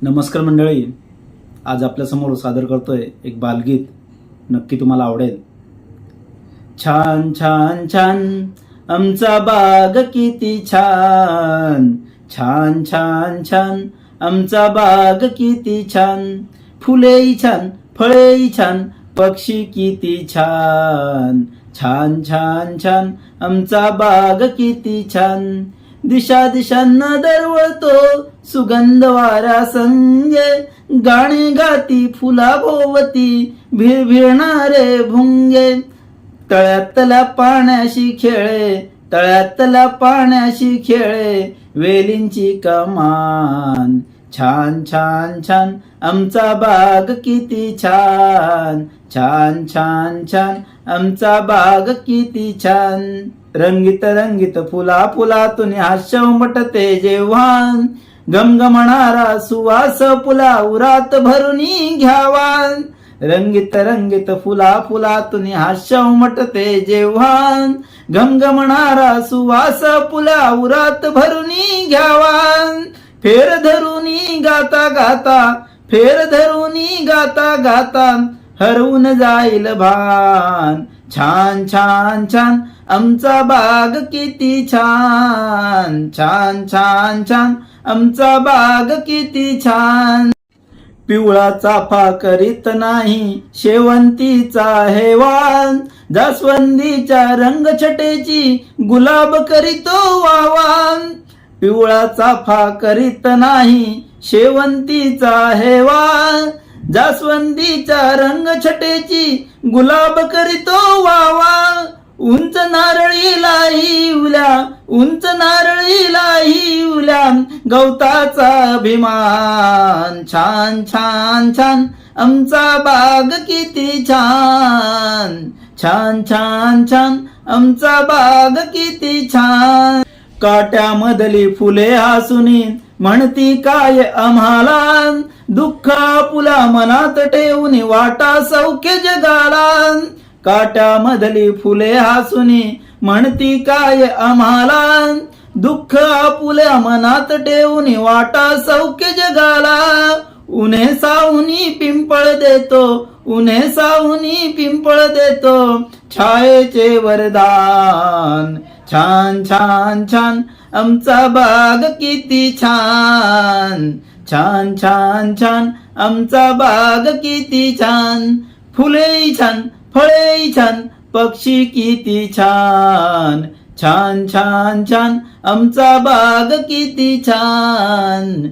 नमस्कार मंडळी, आज आपल्यासमोर सादर करतोय एक बालगीत. नक्की तुम्हाला आवडेल. छान छान छान आमचा बाग किती छान, छान छान छान आमचा बाग किती छान, फुलेही छान फळेही छान पक्षी किती छान, छान छान छान आमचा बाग किती छान. दिशा दिशांना दरवळतो सुगंध वारा संगे, गाणे गाती फुला भोवती भिळभिळणारे भुंगे. तळ्यातल्या पाण्याशी खेळे, तळ्यातल्या पाण्याशी खेळे वेलींची कमान, छान छान छान आमचा बाग किती छान, छान छान छान आमचा बाग किती छान. रंगीत रंगीत फुला फुलातून हास्य उमटते जेव्हा, गमगमणारा सुवास फुला उरात भरुनी घ्यावा. रंगीत रंगीत फुला फुलातून हास्य उमटते जेव्हा, गमगमणारा सुवास फुला उरात भरुनी घ्यावा. फेर धरुनी गाता गाता, फेर धरुनी गाता गाता हरवून जाईल भान, छान छान छान आमचा बाग किती छान, छान छान छान आमचा बाग किती छान. पिवळा चाफा करीत नाही शेवंतीचा हेवान, जास्वंदीच्या रंगछटेची गुलाब करीतो वावान. पिवळा चाफा करीत नाही शेवंतीचा हेवान, जास्वंदीच्या रंगछटेची गुलाब करीतो वावा. उंच नारळीला इवल्या, उंच नारळीला इवल्या गवताचा अभिमान, छान छान छान आमचा बाग किती छान, छान छान छान आमचा बाग किती छान. काट्यामधली फुले हसुनी म्हणती काय आम्हाला, दुःख आपुला मनात ठेवून वाटा सौख्य जगाला. काट्यामधली फुले हसुनी म्हणती काय आम्हाला, दुःख आपुल्या मनात ठेवून वाटा सौख्य जगाला. उन्हे सावनी पिंपळ देतो, उन्हे सावनी पिंपळ देतो छायेचे वरदान, छान छान छान आमचा बाग किती छान, छान छान छान आमचा बाग किती छान. फुलेही छान फळेही छान पक्षी किती छान, छान छान छान आमचा बाग किती छान.